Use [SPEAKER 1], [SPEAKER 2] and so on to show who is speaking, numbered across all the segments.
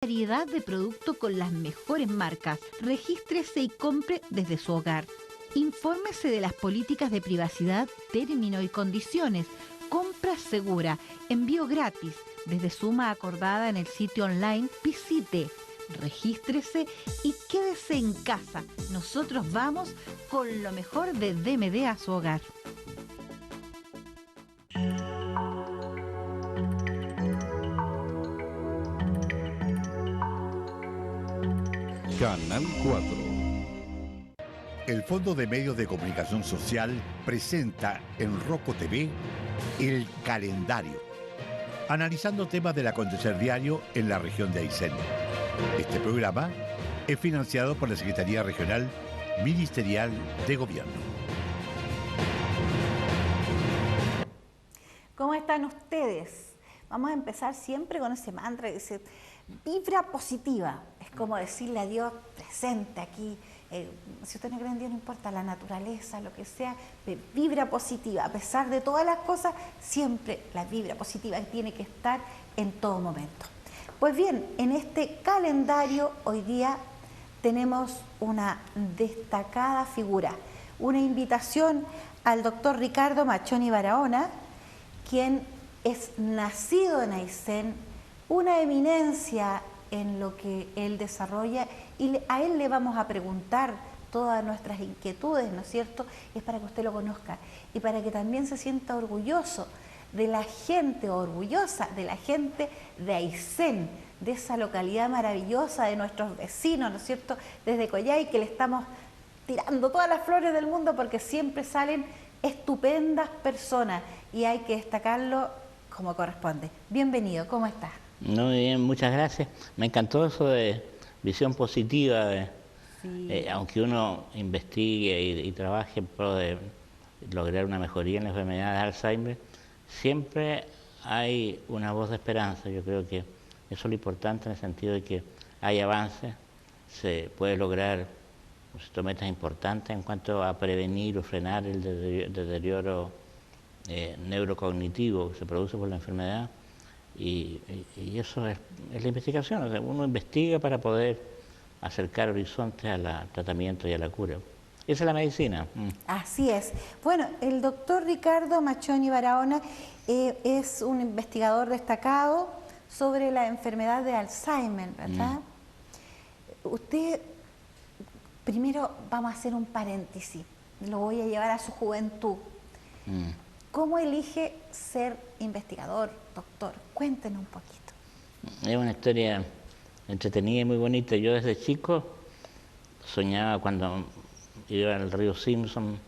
[SPEAKER 1] Variedad de productos con las mejores marcas. Regístrese y compre desde su hogar. Infórmese de las políticas de privacidad, términos y condiciones. Compra segura, envío gratis, desde suma acordada en el sitio online. Visite, regístrese y quédese en casa. Nosotros vamos con lo mejor de DMD a su hogar.
[SPEAKER 2] Canal 4.
[SPEAKER 3] El Fondo de Medios de Comunicación Social presenta en Roco TV El Calendario, analizando temas del acontecer diario en la región de Aysén. Este programa es financiado por la Secretaría Regional Ministerial de Gobierno.
[SPEAKER 4] ¿Cómo están ustedes? Vamos a empezar siempre con ese mantra que dice, vibra positiva. Es como decirle a Dios, presente aquí. Si usted no cree en Dios, no importa, la naturaleza, lo que sea, vibra positiva. A pesar de todas las cosas, siempre la vibra positiva tiene que estar en todo momento. Pues bien, en este calendario hoy día tenemos una destacada figura, una invitación al doctor Ricardo Machoni Barahona, quien es nacido en Aysén, una eminencia en lo que él desarrolla, y a él le vamos a preguntar todas nuestras inquietudes, ¿no es cierto? Es para que usted lo conozca y para que también se sienta orgulloso de la gente, orgullosa de la gente de Aysén, de esa localidad maravillosa, de nuestros vecinos, ¿no es cierto? Desde Coyhai, que le estamos tirando todas las flores del mundo porque siempre salen estupendas personas y hay que destacarlo como corresponde. Bienvenido, ¿cómo estás?
[SPEAKER 5] Muy bien, muchas gracias. Me encantó eso de visión positiva,
[SPEAKER 4] Sí.
[SPEAKER 5] aunque uno investigue y trabaje pro de lograr una mejoría en la enfermedad de Alzheimer, siempre hay una voz de esperanza. Yo creo que eso es lo importante en el sentido de que hay avances, se puede lograr metas importantes en cuanto a prevenir o frenar el deterioro neurocognitivo que se produce por la enfermedad. Y eso es la investigación, o sea, uno investiga para poder acercar horizontes al tratamiento y a la cura. Esa es la medicina.
[SPEAKER 4] Así es. Bueno, el doctor Ricardo Machoni Barahona es un investigador destacado sobre la enfermedad de Alzheimer, ¿verdad? Usted, primero vamos a hacer un paréntesis, lo voy a llevar a su juventud. ¿Cómo elige ser investigador, doctor? Cuéntenos un poquito.
[SPEAKER 5] Es una historia entretenida y muy bonita. Yo desde chico soñaba cuando iba al río Simpson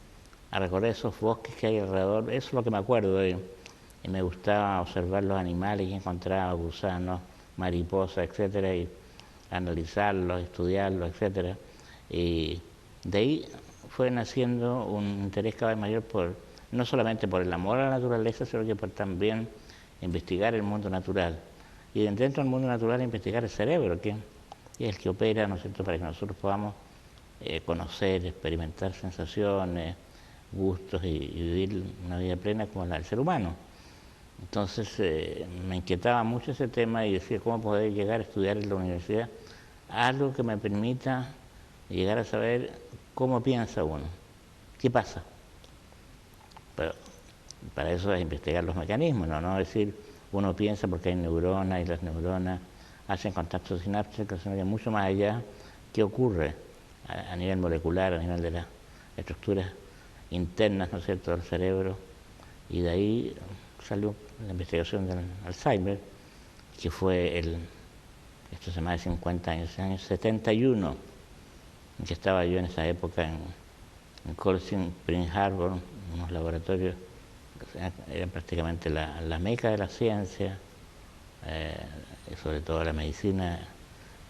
[SPEAKER 5] a recorrer esos bosques que hay alrededor. Eso es lo que me acuerdo. Y me gustaba observar los animales que encontraba, gusanos, mariposas, etcétera, y analizarlos, estudiarlos, etcétera. Y de ahí fue naciendo un interés cada vez mayor no solamente por el amor a la naturaleza, sino que por también investigar el mundo natural. Y dentro del mundo natural investigar el cerebro, que es el que opera, ¿no es cierto?, para que nosotros podamos conocer, experimentar sensaciones, gustos y vivir una vida plena como la del ser humano. Entonces me inquietaba mucho ese tema y decía cómo poder llegar a estudiar en la universidad algo que me permita llegar a saber cómo piensa uno, qué pasa. Pero para eso es investigar los mecanismos, no decir uno piensa porque hay neuronas y las neuronas hacen contactos sinápticos, sino que mucho más allá qué ocurre a nivel molecular, a nivel de las estructuras internas, ¿no es cierto?, del cerebro. Y de ahí salió la investigación del Alzheimer, que fue esto hace más de 50 años, en el año 71, en que estaba yo en esa época en Cold Spring Harbor, unos laboratorios que eran prácticamente la meca de la ciencia, sobre todo la medicina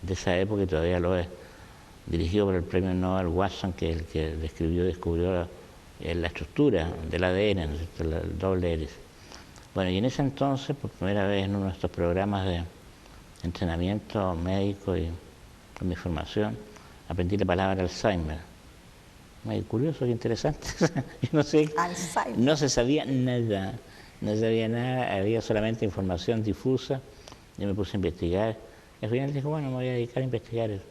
[SPEAKER 5] de esa época, y todavía lo es, dirigido por el premio Nobel Watson, que es el que descubrió la estructura del ADN, ¿no es cierto?, el doble hélice. Bueno, y en ese entonces, por primera vez en uno de estos programas de entrenamiento médico y con mi formación, aprendí la palabra Alzheimer. Muy curioso, qué interesante. Yo no sé,
[SPEAKER 4] Alzheimer.
[SPEAKER 5] no se sabía nada, había solamente información difusa. Yo me puse a investigar Y al final dije, bueno, me voy a dedicar a investigar eso.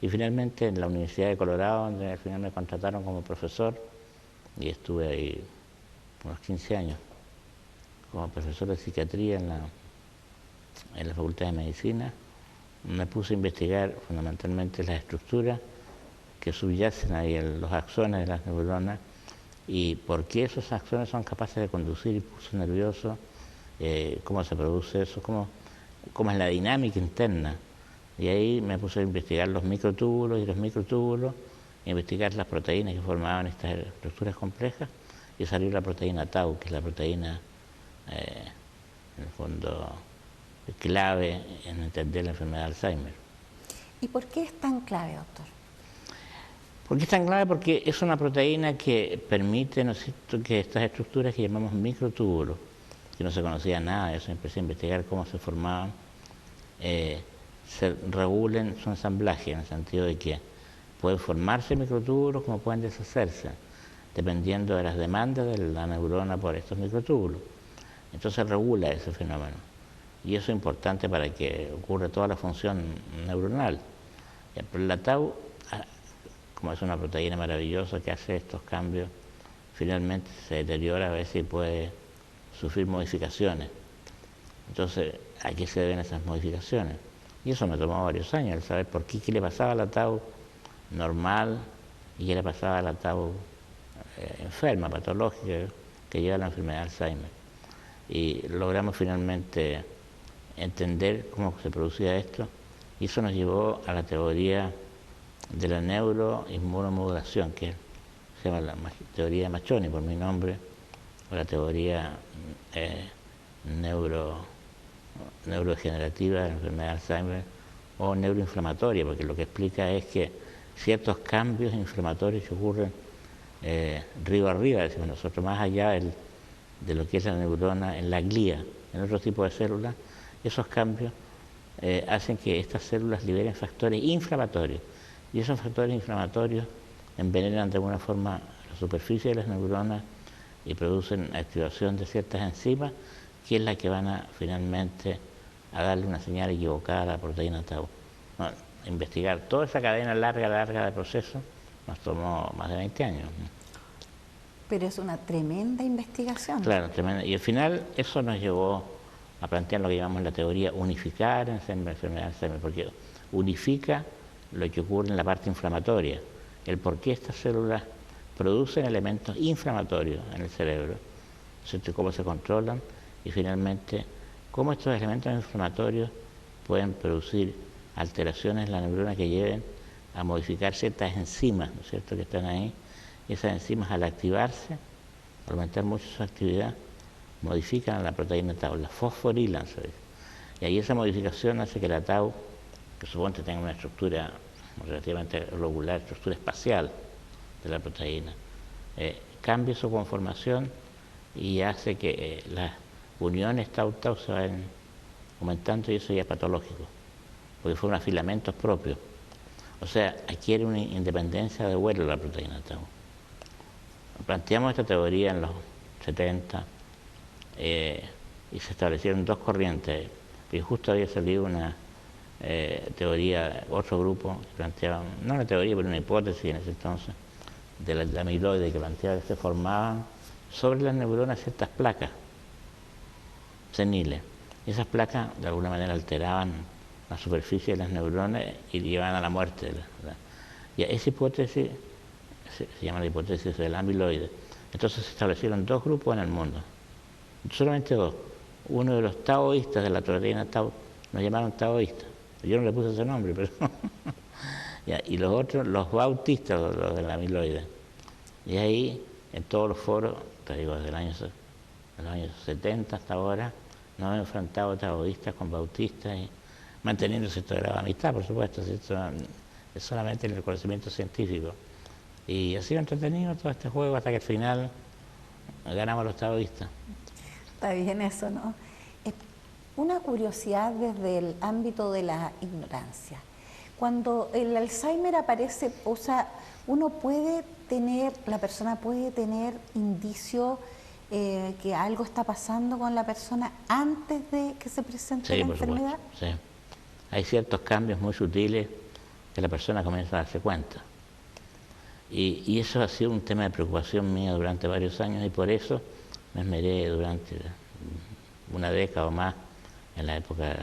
[SPEAKER 5] Y finalmente en la Universidad de Colorado, donde al final me contrataron como profesor, y estuve ahí unos 15 años como profesor de psiquiatría en la Facultad de Medicina. Me puse a investigar fundamentalmente las estructuras que subyacen ahí en los axones de las neuronas y por qué esos axones son capaces de conducir impulsos nerviosos, cómo se produce eso, cómo es la dinámica interna. Y ahí me puse a investigar los microtúbulos y los microtúbulos, a investigar las proteínas que formaban estas estructuras complejas y salió la proteína tau, que es la proteína, en el fondo, clave en entender la enfermedad de Alzheimer.
[SPEAKER 4] ¿Y por qué es tan clave, doctor?
[SPEAKER 5] ¿Por qué es tan clave? Porque es una proteína que permite, ¿no es cierto?, que estas estructuras que llamamos microtúbulos, que no se conocía nada de eso, empecé a investigar cómo se formaban, se regulen su ensamblaje, en el sentido de que pueden formarse microtúbulos como pueden deshacerse, dependiendo de las demandas de la neurona por estos microtúbulos. Entonces regula ese fenómeno. Y eso es importante para que ocurra toda la función neuronal. Pero la tau, como es una proteína maravillosa que hace estos cambios, finalmente se deteriora a veces y puede sufrir modificaciones. Entonces, ¿a qué se deben esas modificaciones? Y eso me tomó varios años, el saber por qué le pasaba a la tau normal y qué le pasaba a la tau enferma, patológica, que lleva a la enfermedad de Alzheimer. Y logramos finalmente entender cómo se producía esto, y eso nos llevó a la teoría de la neuroinmunomodulación, que se llama la teoría de Machoni, por mi nombre, o la teoría neurodegenerativa de la enfermedad de Alzheimer, o neuroinflamatoria, porque lo que explica es que ciertos cambios inflamatorios que ocurren río arriba, decimos nosotros, más allá de lo que es la neurona, en la glía, en otro tipo de células, esos cambios hacen que estas células liberen factores inflamatorios. Y esos factores inflamatorios envenenan de alguna forma la superficie de las neuronas y producen activación de ciertas enzimas, que es la que van a finalmente a darle una señal equivocada a la proteína tau. Bueno, investigar toda esa cadena larga de procesos nos tomó más de 20 años.
[SPEAKER 4] Pero es una tremenda investigación.
[SPEAKER 5] Claro, tremenda. Y al final eso nos llevó a plantear lo que llamamos la teoría unificar en la enfermedad de Alzheimer, porque unifica lo que ocurre en la parte inflamatoria, el por qué estas células producen elementos inflamatorios en el cerebro, ¿cierto? Cómo se controlan y finalmente cómo estos elementos inflamatorios pueden producir alteraciones en la neurona que lleven a modificar ciertas enzimas, ¿no es cierto?, que están ahí. Esas enzimas, al activarse, al aumentar mucho su actividad, modifican a la proteína tau, la fosforilan, se dice. Y ahí esa modificación hace que la tau, que suponte tenga una estructura relativamente globular, estructura espacial de la proteína, cambie su conformación y hace que las uniones tau-tau se vayan aumentando, y eso ya es patológico, porque fueron filamentos propios. O sea, adquiere una independencia de vuelo la proteína tau. Planteamos esta teoría en los 70 y se establecieron dos corrientes. Y justo había salido una teoría, otro grupo que planteaba, no una teoría, pero una hipótesis en ese entonces, de la amiloide, que planteaba que se formaban sobre las neuronas ciertas placas seniles. Y esas placas de alguna manera alteraban la superficie de las neuronas y llevaban a la muerte. Y esa hipótesis se llama la hipótesis del amiloide. Entonces se establecieron dos grupos en el mundo, solamente dos. Uno de los taoístas de la proteína tau, nos llamaron taoístas. Yo no le puse ese nombre, pero y los otros, los bautistas, los del amiloide. Y ahí, en todos los foros, te digo, desde los años 70 hasta ahora, nos hemos enfrentado taoístas con bautistas, y manteniendo cierta grado de amistad, por supuesto, ¿cierto? Es solamente en el conocimiento científico. Y ha sido entretenido todo este juego hasta que al final ganamos los taoístas.
[SPEAKER 4] Está bien eso, ¿no? Una curiosidad desde el ámbito de la ignorancia. Cuando el Alzheimer aparece, o sea, la persona puede tener indicios que algo está pasando con la persona antes de que se presente la enfermedad.
[SPEAKER 5] Sí. hay ciertos cambios muy sutiles que la persona comienza a darse cuenta. Y eso ha sido un tema de preocupación mía durante varios años, y por eso me esmeré durante una década o más, en la época,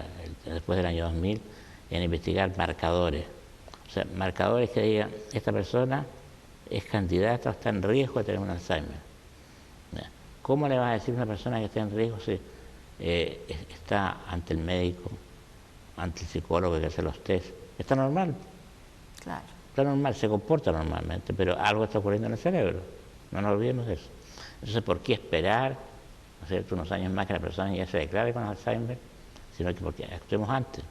[SPEAKER 5] después del año 2000, en investigar marcadores. O sea, marcadores que digan, esta persona es candidata o está en riesgo de tener un Alzheimer. ¿Cómo le vas a decir a una persona que está en riesgo si está ante el médico, ante el psicólogo que hace los test? Está normal.
[SPEAKER 4] Claro.
[SPEAKER 5] Está normal, se comporta normalmente, pero algo está ocurriendo en el cerebro. No nos olvidemos de eso. Entonces, ¿por qué esperar, ¿no es cierto?, unos años más que la persona ya se declare con Alzheimer? Sino que porque actuemos antes.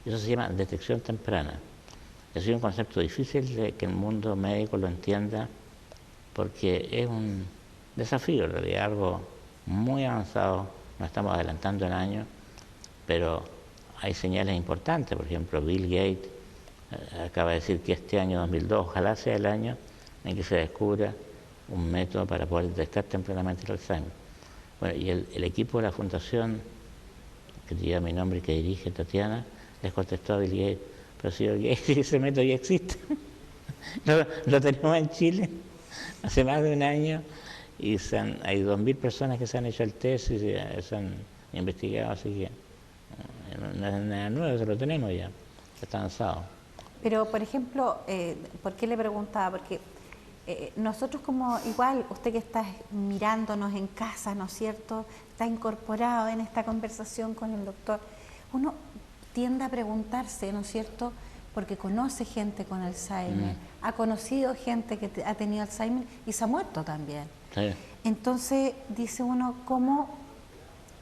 [SPEAKER 5] Eso se llama detección temprana. Ha sido un concepto difícil de que el mundo médico lo entienda, porque es un desafío, en realidad, algo muy avanzado. Nos estamos adelantando en años, pero hay señales importantes. Por ejemplo, Bill Gates acaba de decir que este año 2002 ojalá sea el año en que se descubra un método para poder detectar tempranamente el Alzheimer. Bueno, y el equipo de la fundación que lleva mi nombre y que dirige Tatiana les contestó a Bill Gates: pero si ese método ya existe, lo tenemos en Chile hace más de un año, y hay 2.000 personas que se han hecho el test y se han investigado, así que no es nada nuevo, eso lo tenemos ya, está avanzado.
[SPEAKER 4] Pero, por ejemplo, ¿por qué le preguntaba? Porque nosotros, como igual, usted que está mirándonos en casa, ¿no es cierto?, está incorporado en esta conversación con el doctor, uno tiende a preguntarse, ¿no es cierto?, porque conoce gente con Alzheimer, ha conocido gente que ha tenido Alzheimer y se ha muerto también.
[SPEAKER 5] Sí.
[SPEAKER 4] Entonces, dice uno, ¿cómo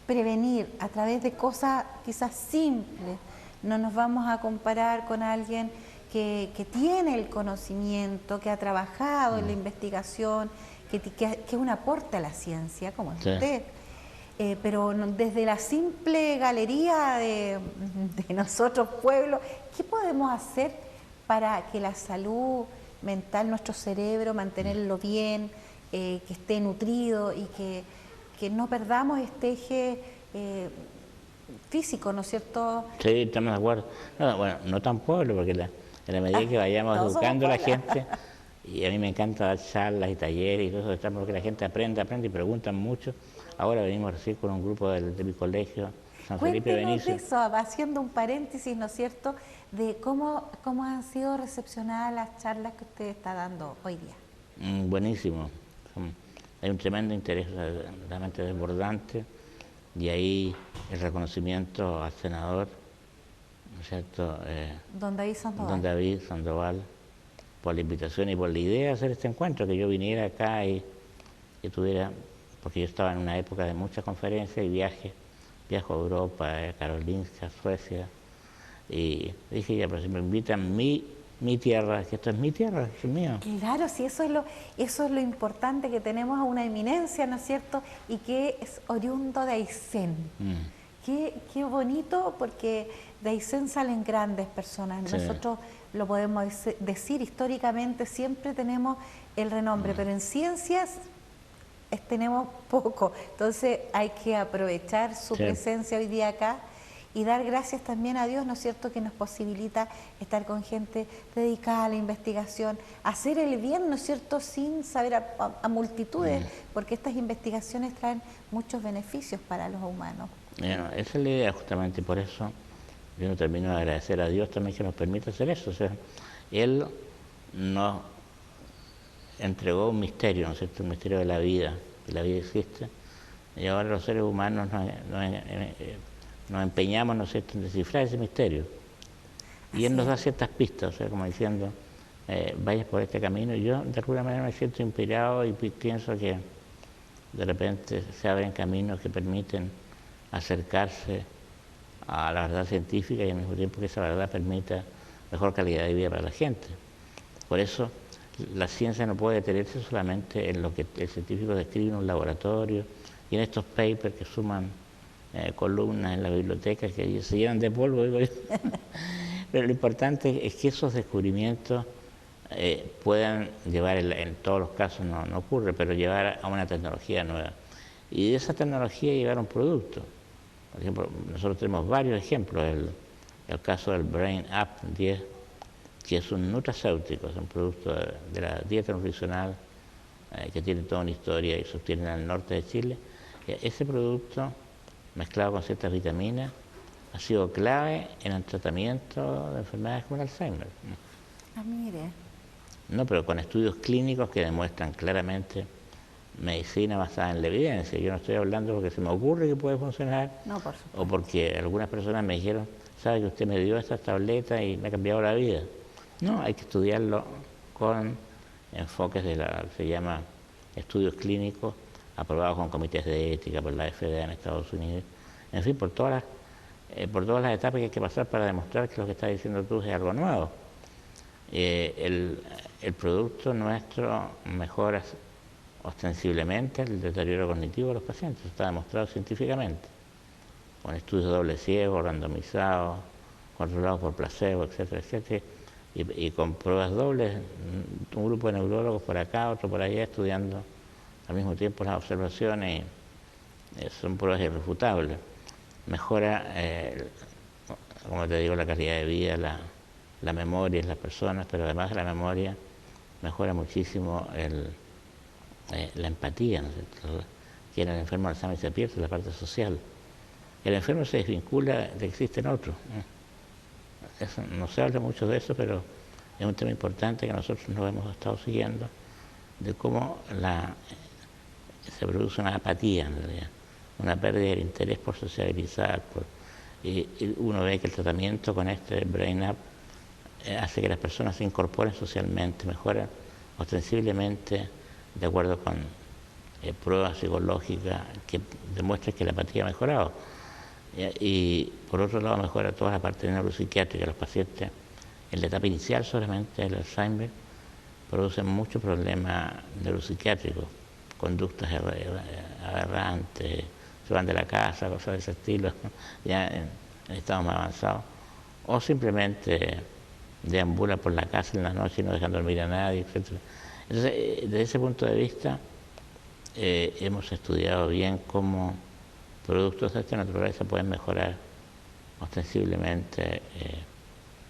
[SPEAKER 4] prevenir a través de cosas quizás simples? No nos vamos a comparar con alguien que tiene el conocimiento, que ha trabajado en la investigación, que es un aporte a la ciencia, como es usted. Pero desde la simple galería de nosotros, pueblos, ¿qué podemos hacer para que la salud mental, nuestro cerebro, mantenerlo bien, que esté nutrido y que no perdamos este eje físico, ¿no es cierto?
[SPEAKER 5] Sí, estamos de acuerdo. No, bueno, no tan pueblo, porque en la medida que vayamos educando a la gente, y a mí me encanta dar charlas y talleres y todo eso, porque la gente aprende y preguntan mucho. Ahora venimos recién con un grupo de mi colegio, San Felipe
[SPEAKER 4] Cuéntenos
[SPEAKER 5] Benicio.
[SPEAKER 4] de eso, haciendo un paréntesis, ¿no es cierto?, de cómo han sido recepcionadas las charlas que usted está dando hoy día.
[SPEAKER 5] Buenísimo. Hay un tremendo interés realmente desbordante, y ahí el reconocimiento al senador, ¿no es cierto?,
[SPEAKER 4] Don David Sandoval.
[SPEAKER 5] Don David Sandoval, por la invitación y por la idea de hacer este encuentro, que yo viniera acá y tuviera, porque yo estaba en una época de muchas conferencias y viajo a Europa, a Karolinska, Suecia, y dije, ya, pero si me invitan mi tierra, que esto es mi tierra, es mío.
[SPEAKER 4] Claro, sí, eso es lo importante, que tenemos a una eminencia, ¿no es cierto?, y que es oriundo de Aysén. Qué bonito, porque de Aysén salen grandes personas. Sí. Nosotros lo podemos decir históricamente, siempre tenemos el renombre, pero en ciencias tenemos poco. Entonces hay que aprovechar su presencia hoy día acá y dar gracias también a Dios, ¿no es cierto?, que nos posibilita estar con gente dedicada a la investigación, hacer el bien, ¿no es cierto?, sin saber a multitudes, porque estas investigaciones traen muchos beneficios para los humanos.
[SPEAKER 5] Bueno, esa es la idea, justamente, por eso yo no termino de agradecer a Dios también que nos permite hacer eso. O sea, Él nos entregó un misterio, ¿no es cierto?, un misterio de la vida, que la vida existe, y ahora los seres humanos nos empeñamos, ¿no es cierto?, en descifrar ese misterio. Y Él nos da ciertas pistas, o sea, como diciendo, vayas por este camino. Y yo, de alguna manera, me siento inspirado y pienso que de repente se abren caminos que permiten acercarse a la verdad científica y al mismo tiempo que esa verdad permita mejor calidad de vida para la gente. Por eso, la ciencia no puede detenerse solamente en lo que el científico describe en un laboratorio y en estos papers que suman columnas en la biblioteca que se llenan de polvo, digo yo. Pero lo importante es que esos descubrimientos puedan llevar, en todos los casos no ocurre, pero llevar a una tecnología nueva. Y de esa tecnología llevar un producto. Por ejemplo, nosotros tenemos varios ejemplos. el caso del Brain Up 10, que es un nutracéutico, es un producto de la dieta nutricional que tiene toda una historia y se obtiene en el norte de Chile. Ese producto, mezclado con ciertas vitaminas, ha sido clave en el tratamiento de enfermedades como el Alzheimer.
[SPEAKER 4] Ah, mire.
[SPEAKER 5] No, pero con estudios clínicos que demuestran claramente medicina basada en la evidencia. Yo no estoy hablando porque se me ocurre que puede funcionar,
[SPEAKER 4] No, por supuesto.
[SPEAKER 5] o porque algunas personas me dijeron, sabe que usted me dio estas tabletas y me ha cambiado la vida. No, hay que estudiarlo con enfoques de la se llama estudios clínicos aprobados con comités de ética por la FDA en Estados Unidos, en fin, por todas las etapas que hay que pasar para demostrar que lo que estás diciendo tú es algo nuevo. El producto nuestro mejora ostensiblemente el deterioro cognitivo de los pacientes, está demostrado científicamente, con estudios de doble ciego, randomizados, controlados por placebo, etcétera, etcétera, y con pruebas dobles, un grupo de neurólogos por acá, otro por allá, estudiando al mismo tiempo las observaciones, son pruebas irrefutables. Mejora, como te digo, la calidad de vida, la memoria en las personas, pero además de la memoria, mejora muchísimo la empatía, ¿no es cierto? Que en el enfermo de Alzheimer se pierde la parte social. El enfermo se desvincula de que existen otros. No se habla mucho de eso, pero es un tema importante que nosotros nos hemos estado siguiendo, de cómo se produce una apatía, en realidad, una pérdida del interés por sociabilizar. Y uno ve que el tratamiento con este Brain Up hace que las personas se incorporen socialmente, mejoran ostensiblemente de acuerdo con pruebas psicológicas que demuestran que la apatía ha mejorado. Y por otro lado mejora toda la parte neuropsiquiátrica. Los pacientes en la etapa inicial solamente del Alzheimer producen muchos problemas neuropsiquiátricos, conductas aberrantes, se van de la casa, cosas de ese estilo, ya en estados más avanzados, o simplemente deambulan por la casa en la noche y no dejan dormir a nadie, etc. Entonces, desde ese punto de vista, hemos estudiado bien cómo productos de esta naturaleza pueden mejorar ostensiblemente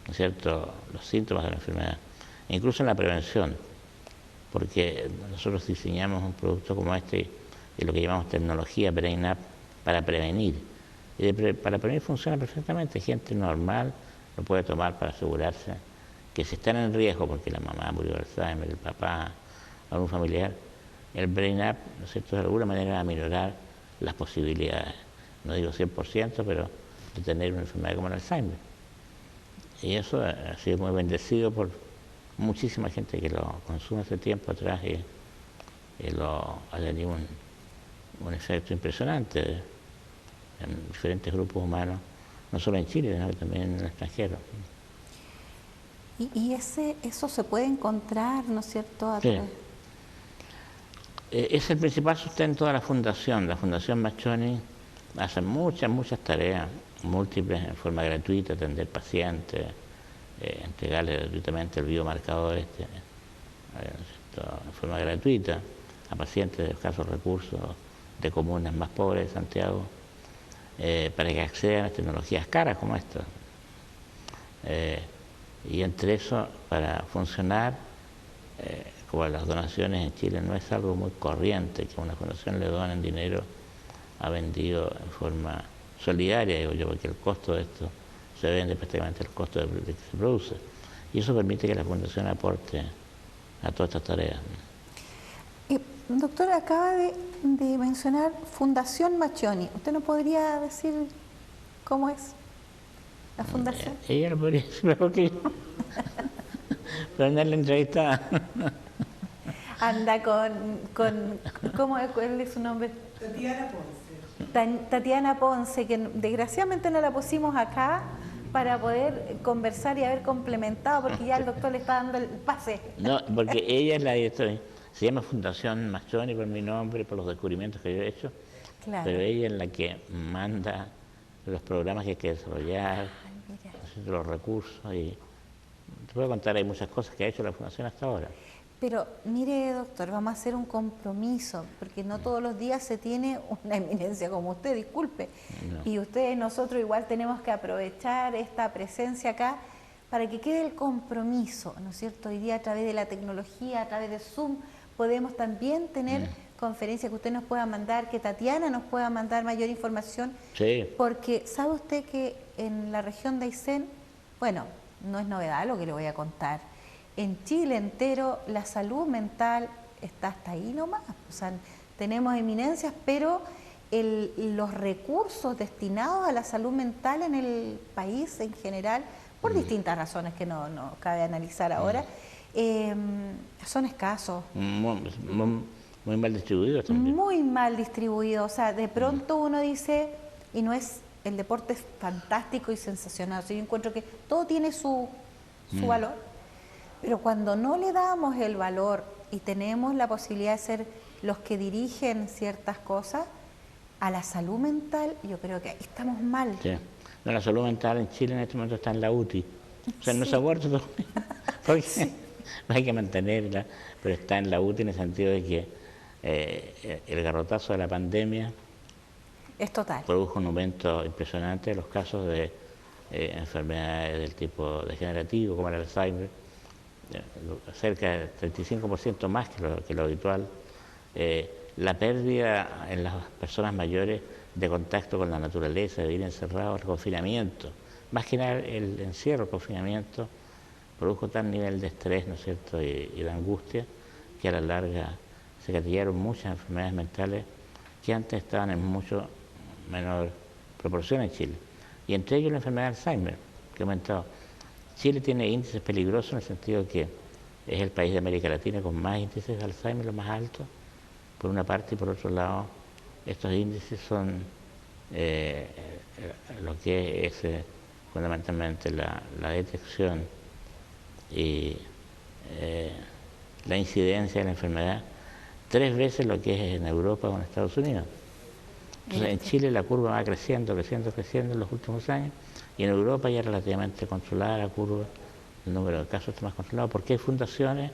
[SPEAKER 5] ¿no es cierto?, los síntomas de la enfermedad, incluso en la prevención, porque nosotros diseñamos un producto como este y lo que llamamos tecnología Brain Up para prevenir. Y para prevenir funciona perfectamente, gente normal lo puede tomar para asegurarse que si están en riesgo, porque la mamá murió de Alzheimer, el papá, algún familiar, el Brain Up, ¿no es cierto?, de alguna manera va a minorar las posibilidades, no digo 100%, pero de tener una enfermedad como el Alzheimer. Y eso ha sido muy bendecido por muchísima gente que lo consume hace tiempo atrás y ha tenido un efecto impresionante en diferentes grupos humanos, no solo en Chile, sino también en el extranjero.
[SPEAKER 4] Y eso se puede encontrar, ¿no es cierto?
[SPEAKER 5] Sí. Es el principal sustento de la Fundación. La Fundación Machoni hace muchas tareas múltiples en forma gratuita, atender pacientes, entregarle gratuitamente el biomarcador en forma gratuita a pacientes de escasos recursos de comunas más pobres de Santiago, para que accedan a tecnologías caras como esta. Y entre eso, para funcionar, como las donaciones en Chile no es algo muy corriente, que a una fundación le donen dinero, ha vendido en forma solidaria, digo yo, porque el costo de esto se vende prácticamente el costo de que se produce. Y eso permite que la fundación aporte a todas estas tareas.
[SPEAKER 4] Doctor, acaba de mencionar Fundación Machoni. ¿Usted no podría decir cómo es la fundación?
[SPEAKER 5] Ella no podría decir mejor que yo. Pero andar la entrevista.
[SPEAKER 4] Anda ¿cuál es su nombre?
[SPEAKER 2] Tatiana Ponce.
[SPEAKER 4] Tatiana Ponce, que desgraciadamente no la pusimos acá para poder conversar y haber complementado, porque ya el doctor le está dando el pase.
[SPEAKER 5] No, porque ella es la directora. Se llama Fundación Machoni por mi nombre, por los descubrimientos que yo he hecho.
[SPEAKER 4] Claro.
[SPEAKER 5] Pero ella es la que manda los programas que hay que desarrollar, los recursos. Y te puedo contar, hay muchas cosas que ha hecho la Fundación hasta ahora.
[SPEAKER 4] Pero mire, doctor, vamos a hacer un compromiso, porque no todos los días se tiene una eminencia como usted, disculpe. No. Y ustedes, nosotros igual tenemos que aprovechar esta presencia acá para que quede el compromiso, ¿no es cierto? Hoy día a través de la tecnología, a través de Zoom, podemos también tener conferencias que usted nos pueda mandar, que Tatiana nos pueda mandar mayor información.
[SPEAKER 5] Sí.
[SPEAKER 4] Porque sabe usted que en la región de Aysén, bueno, no es novedad lo que le voy a contar, en Chile entero la salud mental está hasta ahí nomás. O sea, tenemos eminencias, pero los recursos destinados a la salud mental en el país en general, por distintas razones que no cabe analizar ahora, son escasos.
[SPEAKER 5] Muy mal distribuidos también.
[SPEAKER 4] Muy mal distribuidos. O sea, de pronto uno dice, y no es, el deporte es fantástico y sensacional. O sea, yo encuentro que todo tiene su valor. Pero cuando no le damos el valor y tenemos la posibilidad de ser los que dirigen ciertas cosas, a la salud mental, yo creo que ahí estamos mal.
[SPEAKER 5] Sí. No, la salud mental en Chile en este momento está en la UTI. O sea, no se ha muerto todo. Porque no hay que mantenerla, pero está en la UTI en el sentido de que el garrotazo de la pandemia
[SPEAKER 4] es total.
[SPEAKER 5] Produjo un aumento impresionante de los casos de enfermedades del tipo degenerativo, como el Alzheimer, cerca del 35% más que lo habitual. La pérdida en las personas mayores de contacto con la naturaleza, de vivir encerrados, el confinamiento, más que nada el encierro, el confinamiento, produjo tal nivel de estrés, ¿no es cierto?, y de angustia, que a la larga se gatillaron muchas enfermedades mentales que antes estaban en mucho menor proporción en Chile. Y entre ellos la enfermedad de Alzheimer, que ha aumentado. Chile tiene índices peligrosos en el sentido que es el país de América Latina con más índices de Alzheimer, los más altos, por una parte, y por otro lado, estos índices son lo que es fundamentalmente la detección y la incidencia de la enfermedad 3 veces lo que es en Europa o en Estados Unidos. Entonces, en Chile la curva va creciendo en los últimos años, y en Europa ya relativamente controlada la curva, el número de casos está más controlado, porque hay fundaciones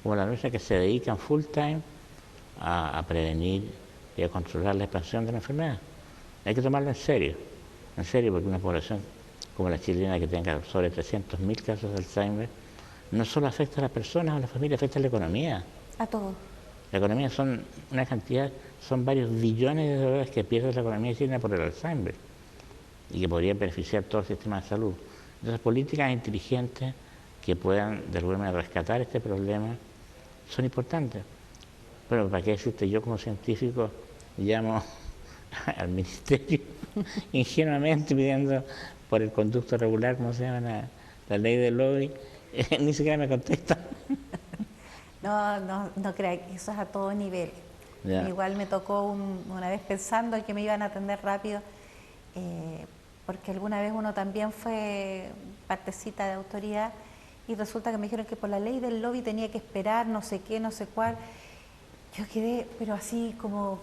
[SPEAKER 5] como la nuestra que se dedican full time a prevenir y a controlar la expansión de la enfermedad. Hay que tomarlo en serio, porque una población como la chilena que tenga sobre 300.000 casos de Alzheimer, no solo afecta a las personas o a la familia, afecta a la economía.
[SPEAKER 4] A todos.
[SPEAKER 5] La economía son una cantidad, son varios billones de dólares que pierde la economía chilena por el Alzheimer y que podría beneficiar todo el sistema de salud. Entonces, políticas inteligentes que puedan de alguna manera rescatar este problema son importantes. Bueno, ¿para qué decirte? Yo como científico llamo al ministerio ingenuamente pidiendo por el conducto regular, ¿cómo se llama? La ley del lobby, ni siquiera me contestan.
[SPEAKER 4] No crea que eso es a todo nivel.
[SPEAKER 5] Ya.
[SPEAKER 4] Igual me tocó una vez pensando que me iban a atender rápido, porque alguna vez uno también fue partecita de autoridad y resulta que me dijeron que por la ley del lobby tenía que esperar no sé qué, no sé cuál. Yo quedé, pero así como,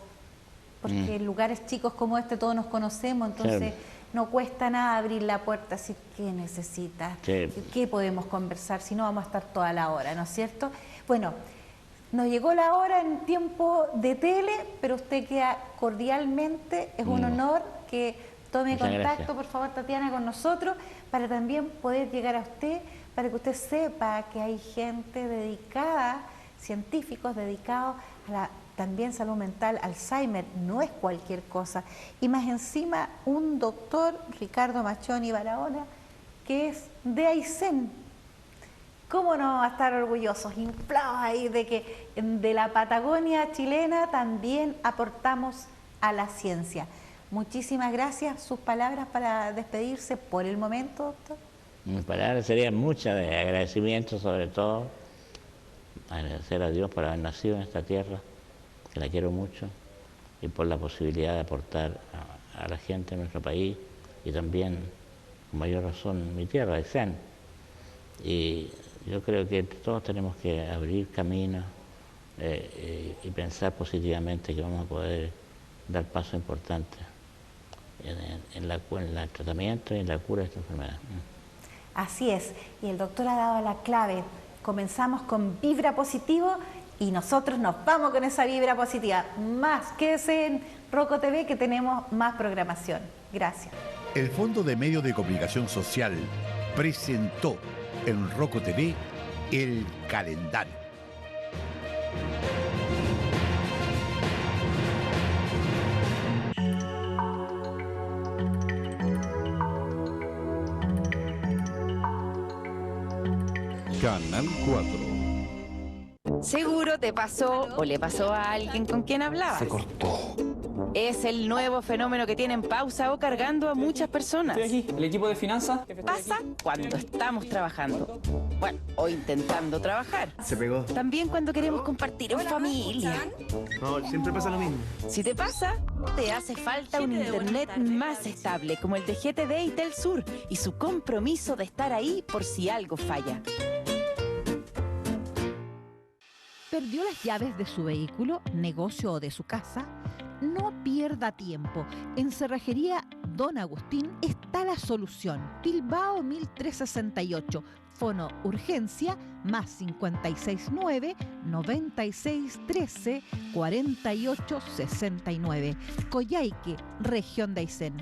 [SPEAKER 4] porque en lugares chicos como este todos nos conocemos, entonces no cuesta nada abrir la puerta, así, ¿qué necesitas?
[SPEAKER 5] Sí.
[SPEAKER 4] ¿Qué podemos conversar? Si no, vamos a estar toda la hora, ¿no es cierto? Bueno, nos llegó la hora en tiempo de tele, pero usted queda cordialmente, es un honor que tome
[SPEAKER 5] Muchas
[SPEAKER 4] contacto,
[SPEAKER 5] gracias.
[SPEAKER 4] por favor, Tatiana, con nosotros, para también poder llegar a usted, para que usted sepa que hay gente dedicada, científicos dedicados a la también salud mental. Alzheimer no es cualquier cosa. Y más encima, un doctor, Ricardo Machoni Barahona, que es de Aysén. ¿Cómo no va a estar orgullosos, inflados ahí de que de la Patagonia chilena también aportamos a la ciencia? Muchísimas gracias. Sus palabras para despedirse por el momento, doctor.
[SPEAKER 5] Mis palabras serían muchas de agradecimiento, sobre todo agradecer a Dios por haber nacido en esta tierra, que la quiero mucho, y por la posibilidad de aportar a la gente de nuestro país y también, con mayor razón, mi tierra, Aysén. Y yo creo que todos tenemos que abrir caminos y pensar positivamente que vamos a poder dar pasos importantes en el tratamiento y en la cura de esta enfermedad.
[SPEAKER 4] Así es, y el doctor ha dado la clave. Comenzamos con Vibra Positivo y nosotros nos vamos con esa vibra positiva. Más, quédese en Roco TV que tenemos más programación. Gracias.
[SPEAKER 3] El Fondo de Medios de Comunicación Social presentó en Roco TV el calendario.
[SPEAKER 6] Canal 4.
[SPEAKER 7] Seguro te pasó o le pasó a alguien con quien hablabas.
[SPEAKER 8] Se cortó.
[SPEAKER 7] Es el nuevo fenómeno que tiene en pausa o cargando a muchas personas.
[SPEAKER 8] Estoy aquí, el equipo de finanzas.
[SPEAKER 7] Pasa cuando estamos trabajando. Bueno, o intentando trabajar.
[SPEAKER 8] Se pegó.
[SPEAKER 7] También cuando queremos compartir en familia.
[SPEAKER 8] No, siempre pasa lo mismo.
[SPEAKER 7] Si te pasa, te hace falta un internet más estable como el de GTD y Telsur y su compromiso de estar ahí por si algo falla.
[SPEAKER 1] ¿Perdió las llaves de su vehículo, negocio o de su casa? No pierda tiempo. En Cerrajería Don Agustín está la solución. Bilbao 1368. Fono Urgencia más 569 9613 4869. Coyhaique, región de Aysén.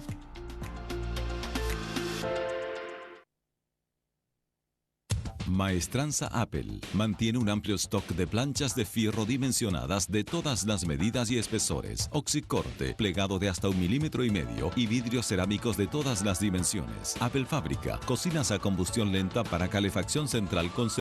[SPEAKER 6] Maestranza Apple mantiene un amplio stock de planchas de fierro dimensionadas de todas las medidas y espesores, oxicorte, plegado de hasta 1,5 milímetros y vidrios cerámicos de todas las dimensiones. Apple Fábrica, cocinas a combustión lenta para calefacción central con